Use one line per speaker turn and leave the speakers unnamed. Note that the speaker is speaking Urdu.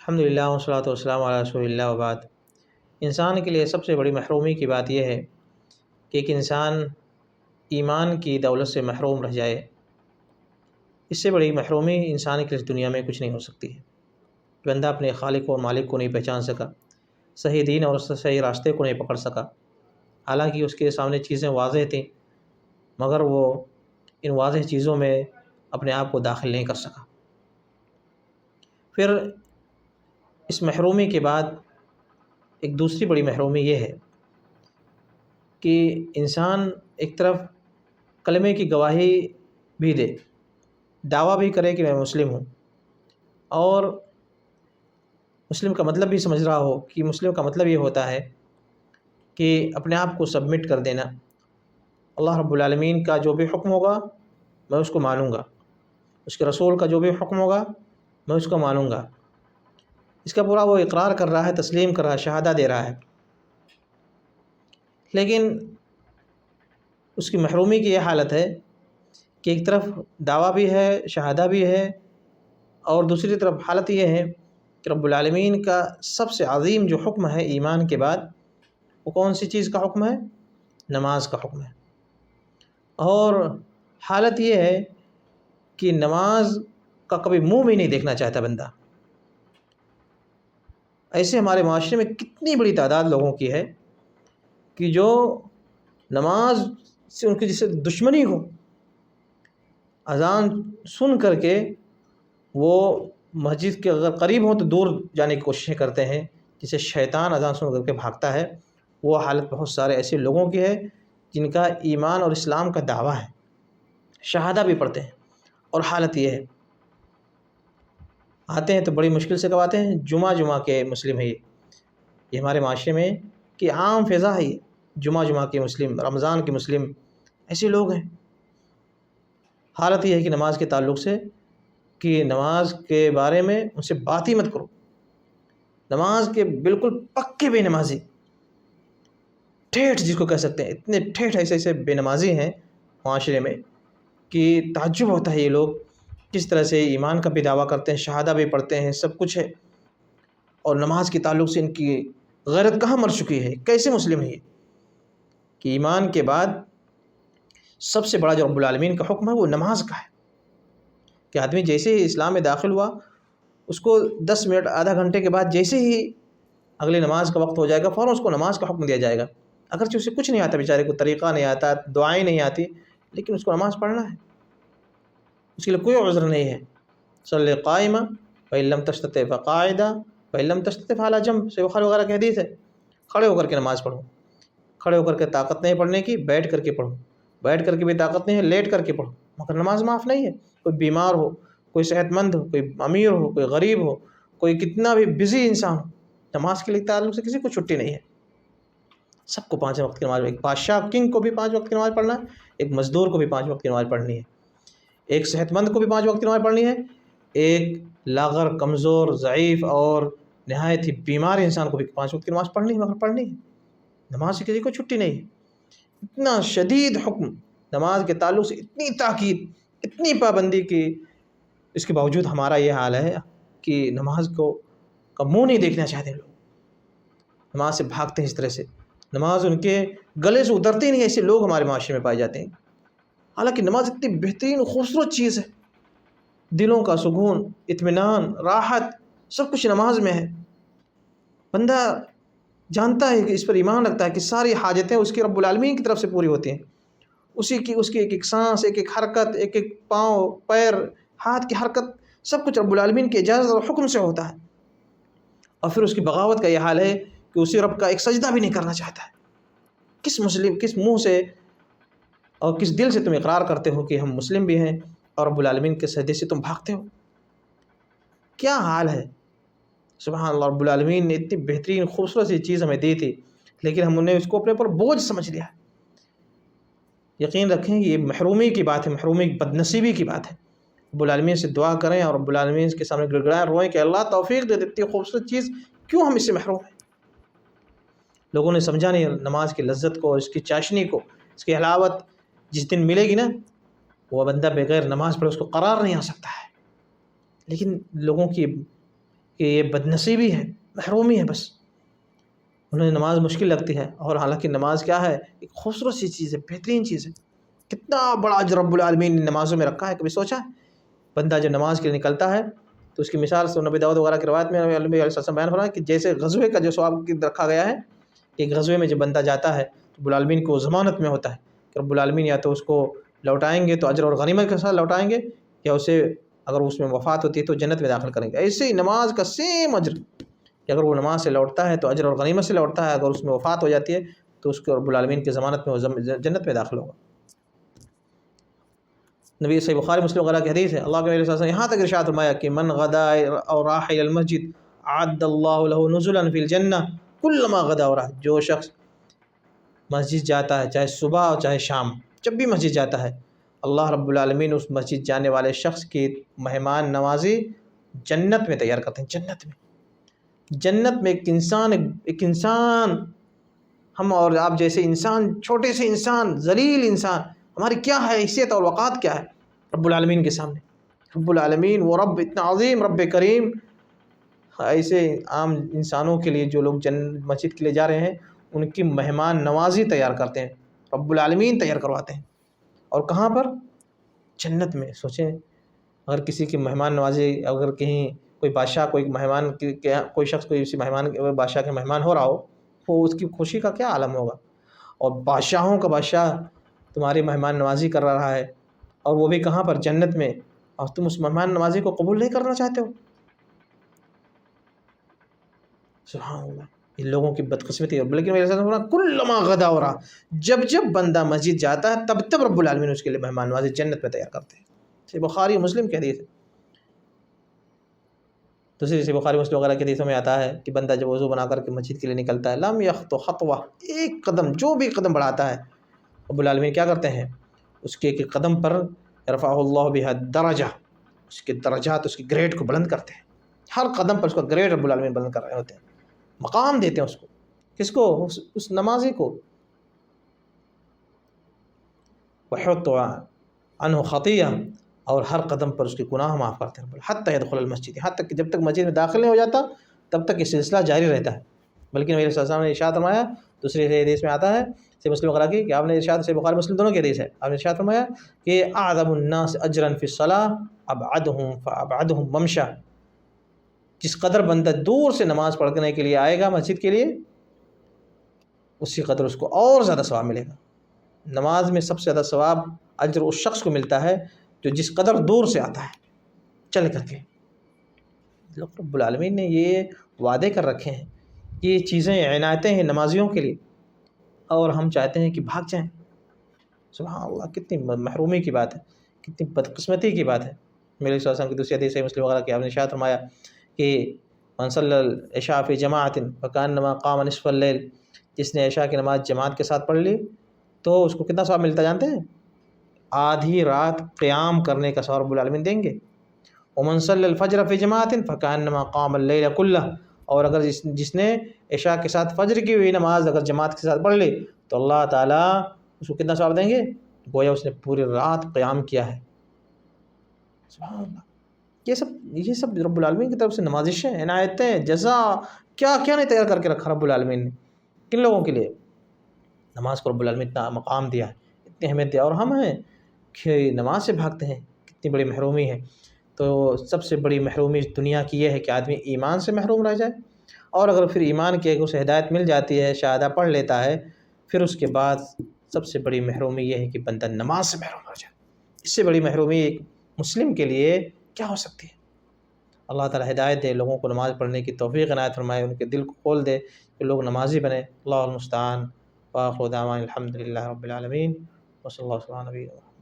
الحمدللہ والصلاۃ والسلام علی رسول اللہ وبعد۔ انسان کے لیے سب سے بڑی محرومی کی بات یہ ہے کہ ایک انسان ایمان کی دولت سے محروم رہ جائے۔ اس سے بڑی محرومی انسان کے لیے دنیا میں کچھ نہیں ہو سکتی ہے۔ بندہ اپنے خالق و مالک کو نہیں پہچان سکا، صحیح دین اور صحیح راستے کو نہیں پکڑ سکا، حالانکہ اس کے سامنے چیزیں واضح تھیں، مگر وہ ان واضح چیزوں میں اپنے آپ کو داخل نہیں کر سکا۔ پھر اس محرومی کے بعد ایک دوسری بڑی محرومی یہ ہے کہ انسان ایک طرف کلمے کی گواہی بھی دے، دعویٰ بھی کرے کہ میں مسلم ہوں، اور مسلم کا مطلب بھی سمجھ رہا ہو کہ مسلم کا مطلب یہ ہوتا ہے کہ اپنے آپ کو سبمٹ کر دینا، اللہ رب العالمین کا جو بھی حکم ہوگا میں اس کو مانوں گا، اس کے رسول کا جو بھی حکم ہوگا میں اس کو مانوں گا۔ اس کا پورا وہ اقرار کر رہا ہے، تسلیم کر رہا ہے، شہادہ دے رہا ہے، لیکن اس کی محرومی کی یہ حالت ہے کہ ایک طرف دعویٰ بھی ہے، شہادہ بھی ہے، اور دوسری طرف حالت یہ ہے کہ رب العالمین کا سب سے عظیم جو حکم ہے ایمان کے بعد، وہ کون سی چیز کا حکم ہے؟ نماز کا حکم ہے۔ اور حالت یہ ہے کہ نماز کا کبھی منہ بھی نہیں دیکھنا چاہتا بندہ۔ ایسے ہمارے معاشرے میں کتنی بڑی تعداد لوگوں کی ہے کہ جو نماز سے ان کی جسے دشمنی ہو، اذان سن کر کے وہ مسجد کے اگر قریب ہوں تو دور جانے کی کوششیں کرتے ہیں، جسے شیطان اذان سن کر کے بھاگتا ہے۔ وہ حالت بہت سارے ایسے لوگوں کی ہے جن کا ایمان اور اسلام کا دعویٰ ہے، شہادہ بھی پڑھتے ہیں، اور حالت یہ ہے آتے ہیں تو بڑی مشکل سے کب آتے ہیں؟ جمعہ کے مسلم ہے یہ ہمارے معاشرے میں کہ عام فضا ہے، یہ جمعہ کے مسلم، رمضان کے مسلم، ایسے لوگ ہیں۔ حالت یہ ہے کہ نماز کے تعلق سے کہ نماز کے بارے میں ان سے بات ہی مت کرو، نماز کے بالکل پکے بے نمازی، ٹھیٹھ جس کو کہہ سکتے ہیں، اتنے ٹھیٹھ ایسے بے نمازی ہیں معاشرے میں کہ تعجب ہوتا ہے یہ لوگ کس طرح سے ایمان کا بھی دعویٰ کرتے ہیں، شہادہ بھی پڑھتے ہیں، سب کچھ ہے، اور نماز کے تعلق سے ان کی غیرت کہاں مر چکی ہے؟ کیسے مسلم ہے یہ کہ ایمان کے بعد سب سے بڑا جو رب العالمین کا حکم ہے وہ نماز کا ہے کہ آدمی جیسے ہی اسلام میں داخل ہوا اس کو 10 منٹ آدھا گھنٹے کے بعد جیسے ہی اگلی نماز کا وقت ہو جائے گا فوراً اس کو نماز کا حکم دیا جائے گا، اگرچہ اسے کچھ نہیں آتا، بیچارے کو طریقہ نہیں آتا، دعائیں نہیں آتی، لیکن اس کو نماز پڑھنا ہے، اس کے لیے کوئی عذر نہیں ہے۔ صلی قائمہ فإن لم تستطع فقاعدہ فإن لم تستطع فعلی جنب، صحیح بخاری وغیرہ کی حدیث ہے، کھڑے ہو کر کے نماز پڑھو، کھڑے ہو کر کے طاقت نہیں پڑھنے کی، بیٹھ کر کے پڑھو، بیٹھ کر کے بھی طاقت نہیں ہے، لیٹ کر کے پڑھو، مگر نماز معاف نہیں ہے۔ کوئی بیمار ہو، کوئی صحت مند ہو، کوئی امیر ہو، کوئی غریب ہو، کوئی کتنا بھی بزی انسان ہو، نماز کے لیے تعلق سے کسی کو چھٹی نہیں ہے، سب کو 5 وقت کی نماز، ایک بادشاہ کنگ کو بھی 5 وقت کی نماز پڑھنا ہے، ایک مزدور کو بھی 5 وقت کی نماز پڑھنی ہے، ایک صحت مند کو بھی 5 وقت کی نماز پڑھنی ہے، ایک لاغر، کمزور، ضعیف اور نہایت ہی بیمار انسان کو بھی 5 وقت کی نماز پڑھنی ہے، مگر پڑھنی ہے، نماز سے کسی کو چھٹی نہیں ہے۔ اتنا شدید حکم نماز کے تعلق سے، اتنی تاکید، اتنی پابندی کی، اس کے باوجود ہمارا یہ حال ہے کہ نماز کا منہ نہیں دیکھنا چاہتے لوگ، نماز سے بھاگتے ہیں، اس طرح سے نماز ان کے گلے سے اترتی نہیں، ایسے لوگ ہمارے معاشرے میں پائے جاتے ہیں۔ حالانکہ نماز اتنی بہترین خوبصورت چیز ہے، دلوں کا سکون، اطمینان، راحت، سب کچھ نماز میں ہے۔ بندہ جانتا ہے کہ اس پر ایمان رکھتا ہے کہ ساری حاجتیں اس کے رب العالمین کی طرف سے پوری ہوتی ہیں، اس کی ایک ایک سانس، ایک ایک حرکت، ایک ایک پاؤں، پیر، ہاتھ کی حرکت، سب کچھ رب العالمین کی اجازت اور حکم سے ہوتا ہے، اور پھر اس کی بغاوت کا یہ حال ہے کہ اسی رب کا ایک سجدہ بھی نہیں کرنا چاہتا ہے۔ کس منہ سے اور کس دل سے تم اقرار کرتے ہو کہ ہم مسلم بھی ہیں اور رب العالمین کے سجدے سے تم بھاگتے ہو؟ کیا حال ہے! سبحان اللہ، رب العالمین نے اتنی بہترین خوبصورت سی چیز ہمیں دی تھی، لیکن ہم نے اس کو اپنے اوپر بوجھ سمجھ لیا۔ یقین رکھیں یہ محرومی کی بات ہے، محرومی بد نصیبی کی بات ہے۔ رب العالمین سے دعا کریں اور رب العالمین کے سامنے گڑگڑائیں، روئیں کہ اللہ توفیق دے، اتنی خوبصورت چیز کیوں ہم اس سے محروم ہیں؟ لوگوں نے سمجھا نہیں نماز کی لذت کو، اس کی چاشنی کو، اس کی حلاوت جس دن ملے گی نا، وہ بندہ بغیر نماز پڑھے اس کو قرار نہیں آ سکتا ہے۔ لیکن لوگوں کی کہ یہ بدنصیبی ہے، محرومی ہے، بس انہیں نماز مشکل لگتی ہے، اور حالانکہ نماز کیا ہے؟ ایک خوبصورت سی چیز ہے، بہترین چیز ہے۔ کتنا بڑا اجر رب العالمین نے نمازوں میں رکھا ہے، کبھی سوچا ہے؟ بندہ جب نماز کے لیے نکلتا ہے تو اس کی مثال نبی داؤد وغیرہ کی روایت میں نبی علیہ السلام بیان فرمایا کہ جیسے غزوے کا جو ثواب رکھا گیا ہے کہ غزوے میں جب بندہ جاتا ہے تو رب العالمین کو ضمانت میں ہوتا ہے کہ رب العالمین یا تو اس کو لوٹائیں گے تو اجر اور غنیمت کے ساتھ لوٹائیں گے، یا اسے اگر اس میں وفات ہوتی ہے تو جنت میں داخل کریں گے۔ ایسے ہی نماز کا سیم اجر کہ اگر وہ نماز سے لوٹتا ہے تو اجر اور غنیمت سے لوٹتا ہے، اگر اس میں وفات ہو جاتی ہے تو اس کو رب العالمین کی ضمانت میں وہ جنت میں داخل ہوگا۔ نبی صحیح بخاری مسلم وغیرہ کی حدیث ہے، اللہ کے نبی صلی اللہ علیہ وسلم یہاں تک ارشاد فرمایا کہ من غدا اور راح الی المسجد اعد اللہ له نزلا فی الجنہ کلما غدا اور راح، جو شخص مسجد جاتا ہے چاہے صبح اور چاہے شام، جب بھی مسجد جاتا ہے اللہ رب العالمین اس مسجد جانے والے شخص کی مہمان نوازی جنت میں تیار کرتے ہیں۔ جنت میں ایک انسان ہم اور آپ جیسے انسان، چھوٹے سے انسان، ذلیل انسان، ہماری کیا ہے حیثیت اور وقات کیا ہے رب العالمین کے سامنے؟ رب العالمین وہ رب اتنا عظیم، رب کریم، ایسے عام انسانوں کے لیے جو لوگ مسجد کے لیے جا رہے ہیں ان کی مہمان نوازی تیار کرتے ہیں، رب العالمین تیار کرواتے ہیں، اور کہاں پر؟ جنت میں۔ سوچیں اگر کسی کی مہمان نوازی، اگر کہیں کوئی بادشاہ کوئی مہمان کوئی شخص کوئی اسی مہمان بادشاہ کے مہمان ہو رہا ہو، وہ اس کی خوشی کا کیا عالم ہوگا؟ اور بادشاہوں کا بادشاہ تمہاری مہمان نوازی کر رہا ہے، اور وہ بھی کہاں پر؟ جنت میں، اور تم اس مہمان نوازی کو قبول نہیں کرنا چاہتے ہو؟ سبحان اللہ، ان لوگوں کی بدقسمتی ہے۔ لیکن میرے ساتھ کلما غدا ہو رہا، جب بندہ مسجد جاتا ہے تب رب العالمین اس کے لیے مہمان نوازی جنت میں تیار کرتے ہیں۔ یہ بخاری مسلم کی حدیث ہے۔ دوسری سے بخاری مسلم وغیرہ کی حدیثوں میں آتا ہے کہ بندہ جب وضو بنا کر کے مسجد کے لیے نکلتا ہے لم یخطو خطوہ، ایک قدم، جو بھی قدم بڑھاتا ہے رب العالمین کیا کرتے ہیں؟ اس کے ایک قدم پر رفعہ اللہ بہا درجہ، اس کے درجات، اس کے گریڈ کو بلند کرتے ہیں۔ ہر قدم پر اس کا گریڈ رب العالمین بلند کر رہے ہوتے ہیں، مقام دیتے ہیں اس کو۔ کس کو؟ اس نمازی کو۔ وَحُطَّ عَنْهُ خَطِيَّةً، اور ہر قدم پر اس کے گناہ معاف کرتے ہیں حتیٰ يدخل المسجد، یہاں تک کہ جب تک مسجد میں داخل نہیں ہو جاتا تب تک یہ سلسلہ جاری رہتا ہے۔ بلکہ میرے صلی اللہ علیہ وسلم نے ارشاد فرمایا، دوسری حدیث میں آتا ہے صحیح مسلم وغیرہ کی، کہ آپ نے ارشاد، صحیح بخاری مسلم دونوں کی حدیث ہے، آپ نے ارشاد فرمایا کہ اعظم الناس اجرا فی الصلاۃ ابعدهم فابعدهم ممشا، جس قدر بندہ دور سے نماز پڑھنے کے لیے آئے گا مسجد کے لیے اسی قدر اس کو اور زیادہ ثواب ملے گا۔ نماز میں سب سے زیادہ ثواب اجر اس شخص کو ملتا ہے جو جس قدر دور سے آتا ہے چل کر کے۔ رب العالمین نے یہ وعدے کر رکھے ہیں، یہ چیزیں عنایتیں ہیں نمازیوں کے لیے، اور ہم چاہتے ہیں کہ بھاگ جائیں۔ سبحان اللہ، کتنی محرومی کی بات ہے، کتنی بدقسمتی کی بات ہے۔ میرے صلی اللہ علیہ وسلم کی دوسری حدیث ہے مسلم وغیرہ کی، آپ نے ارشاد فرمایا کہ من صلی العشاء فی جماعۃ فکأنما قام نصف اللیل، جس نے عشاء کی نماز جماعت کے ساتھ پڑھ لی تو اس کو کتنا ثواب ملتا جانتے ہیں؟ آدھی رات قیام کرنے کا ثواب رب العالمین دیں گے۔ ومن صلی الفجر فی جماعۃ فکأنما قام اللیل کلہ، اور اگر جس نے عشاء کے ساتھ فجر کی ہوئی نماز اگر جماعت کے ساتھ پڑھ لی تو اللہ تعالیٰ اس کو کتنا ثواب دیں گے؟ گویا اس نے پوری رات قیام کیا ہے۔ سبحان اللہ، یہ سب رب العالمین کی طرف سے نوازشیں، عنایتیں، جزا، کیا کیا نہیں تیار کر کے رکھا رب العالمین نے کن لوگوں کے لیے؟ نماز کو رب العالمین اتنا مقام دیا ہے، اتنی اہمیت دیا، اور ہم ہیں کہ نماز سے بھاگتے ہیں، کتنی بڑی محرومی ہے۔ تو سب سے بڑی محرومی دنیا کی یہ ہے کہ آدمی ایمان سے محروم رہ جائے، اور اگر پھر ایمان کی اسے ہدایت مل جاتی ہے، شہادہ پڑھ لیتا ہے، پھر اس کے بعد سب سے بڑی محرومی یہ ہے کہ بندہ نماز سے محروم رہ جائے۔ اس سے بڑی محرومی ایک مسلم کے لیے کیا ہو سکتی ہے؟ اللہ تعالیٰ ہدایت دے، لوگوں کو نماز پڑھنے کی توفیق عنایت فرمائے، ان کے دل کو کھول دے کہ لوگ نمازی بنے۔ اللہ المستعان، وآخر دعوانا الحمد للہ رب العالمین، وصلی اللہ علیہ وسلم۔